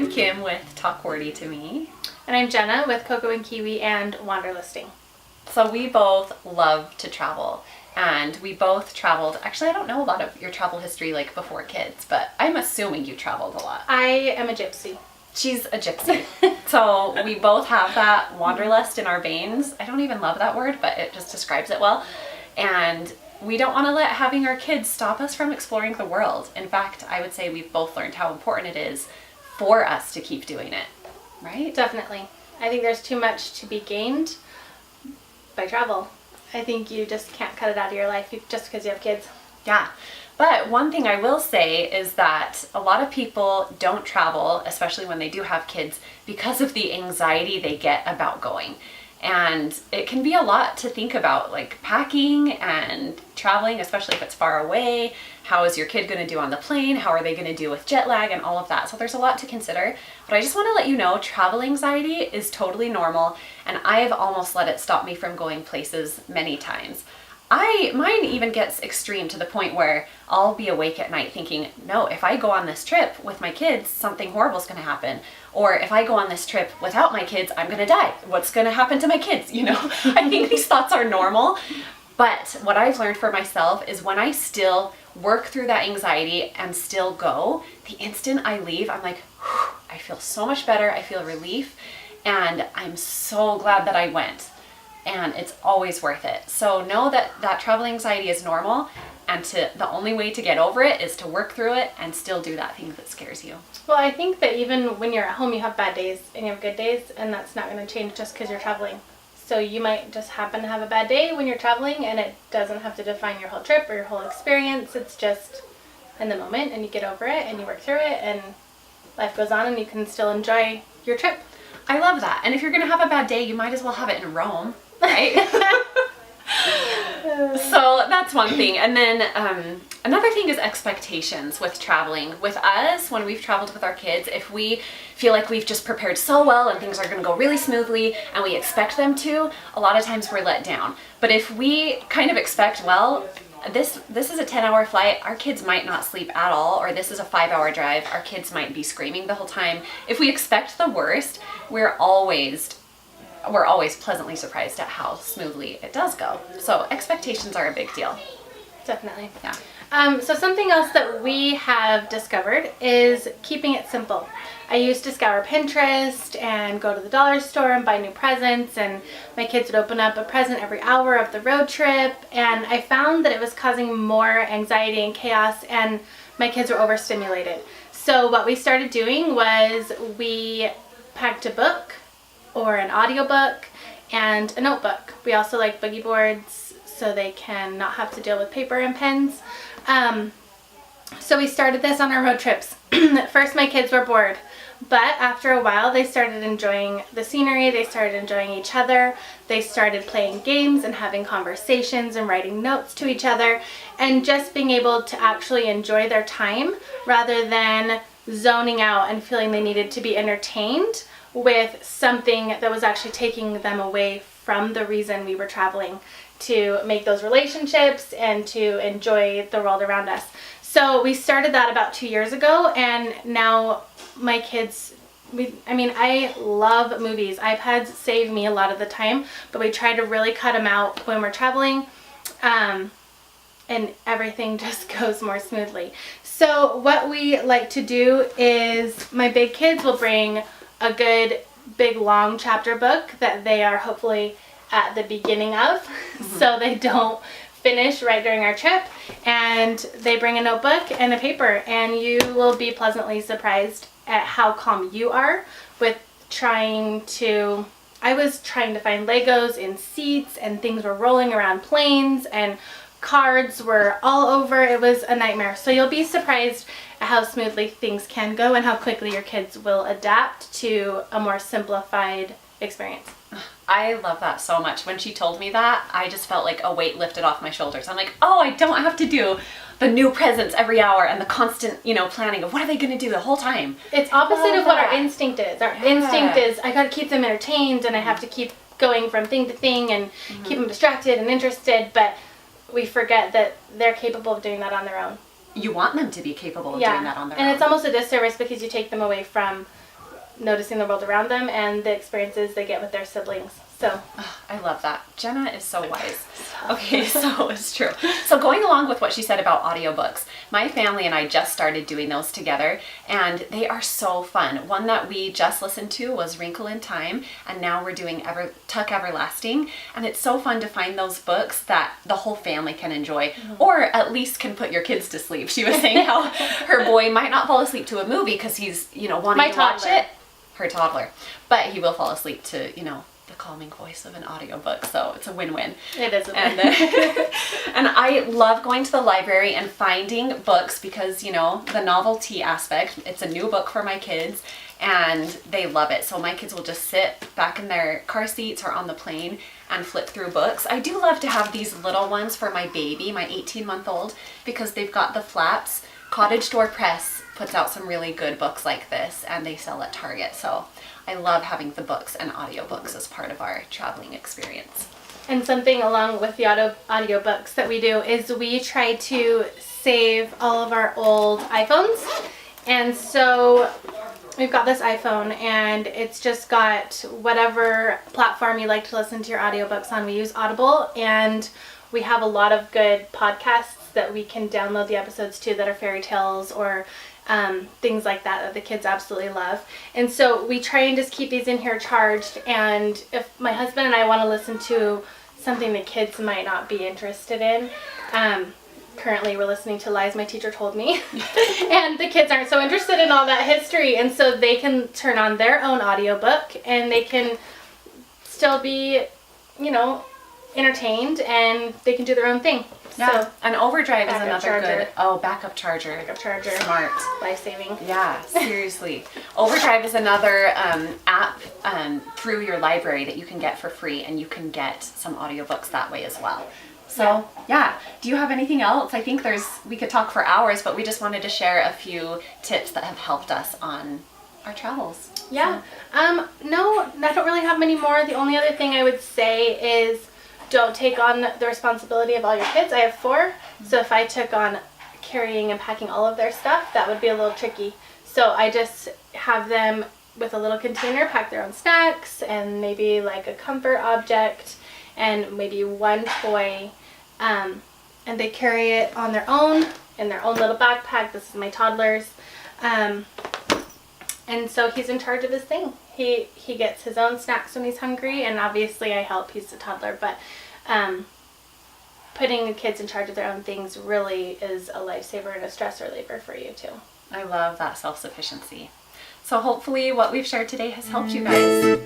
I'm Kim with Talk Wordy to Me. And I'm Jenna with Coco and Kiwi and Wanderlisting. So we both love to travel, and we both traveled. Actually, I don't know a lot of your travel history like before kids, but I'm assuming you traveled a lot. I am a gypsy. She's a gypsy. So we both have that wanderlust in our veins. I don't even love that word, but it just describes it well. And we don't want to let having our kids stop us from exploring the world. In fact, I would say we've both learned how important it is for us to keep doing it, right? Definitely. I think there's too much to be gained by travel. I think you just can't cut it out of your life just because you have kids. Yeah. But one thing I will say is that a lot of people don't travel, especially when they do have kids, because of the anxiety they get about going. And it can be a lot to think about, like packing and traveling, especially if it's far away. How is your kid going to do on the plane? How are they going to do with jet lag and all of that? So there's a lot to consider. But I just want to let you know, travel anxiety is totally normal, and I've almost let it stop me from going places many times. Mine even gets extreme to the point where I'll be awake at night thinking, no, if I go on this trip with my kids, something horrible is going to happen. Or if I go on this trip without my kids, I'm going to die. What's going to happen to my kids? You know, I think these thoughts are normal. But what I've learned for myself is when I still work through that anxiety and still go, the instant I leave, I'm like, whew, I feel so much better. I feel relief. And I'm so glad that I went. And it's always worth it. So know that travel anxiety is normal, and the only way to get over it is to work through it and still do that thing that scares you. Well, I think that even when you're at home, you have bad days and you have good days, and that's not going to change just because you're traveling. So you might just happen to have a bad day when you're traveling, and it doesn't have to define your whole trip or your whole experience. It's just in the moment, and you get over it and you work through it, and life goes on, and you can still enjoy your trip. I love that. And if you're going to have a bad day, you might as well have it in Rome. Right? So that's one thing. And then another thing is expectations with traveling. With us, when we've traveled with our kids, if we feel like we've just prepared so well and things are going to go really smoothly and we expect them to, a lot of times we're let down. But if we kind of expect, well, this is a 10-hour flight, our kids might not sleep at all, or this is a 5-hour drive, our kids might be screaming the whole time. If we expect the worst, we're always pleasantly surprised at how smoothly it does go. So expectations are a big deal. Definitely. Yeah. So something else that we have discovered is keeping it simple. I used to scour Pinterest and go to the dollar store and buy new presents, and my kids would open up a present every hour of the road trip, and I found that it was causing more anxiety and chaos, and my kids were overstimulated. So what we started doing was we packed a book or an audiobook and a notebook. We also like boogie boards so they can not have to deal with paper and pens. So we started this on our road trips. At first my kids were bored, but after a while they started enjoying the scenery, they started enjoying each other, they started playing games and having conversations and writing notes to each other, and just being able to actually enjoy their time rather than zoning out and feeling they needed to be entertained with something that was actually taking them away from the reason we were traveling, to make those relationships and to enjoy the world around us. So we started that about 2 years ago, and now my kids, I love movies. iPads save me a lot of the time, but we try to really cut them out when we're traveling, and everything just goes more smoothly. So what we like to do is my big kids will bring a good big long chapter book that they are hopefully at the beginning of, so they don't finish right during our trip, and they bring a notebook and a paper, and you will be pleasantly surprised at how calm you are with I was trying to find Legos in seats, and things were rolling around planes, and cards were all over. It was a nightmare. So you'll be surprised at how smoothly things can go and how quickly your kids will adapt to a more simplified experience. I love that so much. When she told me that, I just felt like a weight lifted off my shoulders. I'm like, oh, I don't have to do the new presents every hour and the constant, planning of what are they going to do the whole time. It's opposite of what our instinct is. Our instinct is, I got to keep them entertained, and I have to keep going from thing to thing and keep them distracted and interested, but we forget that they're capable of doing that on their own. You want them to be capable of doing that on their own. And it's almost a disservice because you take them away from noticing the world around them and the experiences they get with their siblings. So I love that. Jenna is so wise. Okay, so it's true. So going along with what she said about audiobooks, my family and I just started doing those together, and they are so fun. One that we just listened to was Wrinkle in Time, and now we're doing Tuck Everlasting, and it's so fun to find those books that the whole family can enjoy, or at least can put your kids to sleep. She was saying how her boy might not fall asleep to a movie because he's, wanting to watch it. Her toddler. But he will fall asleep to, the calming voice of an audiobook, so it's a win-win. It is a win. And I love going to the library and finding books because, the novelty aspect, it's a new book for my kids and they love it. So my kids will just sit back in their car seats or on the plane and flip through books. I do love to have these little ones for my baby, my 18-month-old, because they've got the flaps. Cottage Door Press puts out some really good books like this, and they sell at Target. So I love having the books and audiobooks as part of our traveling experience. And something along with the audiobooks that we do is we try to save all of our old iPhones. And so we've got this iPhone, and it's just got whatever platform you like to listen to your audiobooks on. We use Audible, and we have a lot of good podcasts that we can download the episodes to that are fairy tales or things like that the kids absolutely love. And so we try and just keep these in here charged, and if my husband and I want to listen to something the kids might not be interested in, currently we're listening to Lies My Teacher Told Me and the kids aren't so interested in all that history, and so they can turn on their own audiobook and they can still be entertained, and they can do their own thing. Yeah, So, and Overdrive is another charger. good. Oh, backup charger. Backup charger. Smart. Life-saving. Yeah, seriously. Overdrive is another app through your library that you can get for free, and you can get some audiobooks that way as well. So, yeah. Do you have anything else? I think we could talk for hours, but we just wanted to share a few tips that have helped us on our travels. Yeah. No, I don't really have many more. The only other thing I would say is don't take on the responsibility of all your kids. I have 4, so if I took on carrying and packing all of their stuff, that would be a little tricky. So I just have them with a little container, pack their own snacks and maybe like a comfort object and maybe one toy, and they carry it on their own in their own little backpack. This is my toddler's. And so he's in charge of his thing. He gets his own snacks when he's hungry, and obviously I help. He's a toddler, but putting the kids in charge of their own things really is a lifesaver and a stress reliever for you too. I love that self-sufficiency. So hopefully what we've shared today has helped you guys.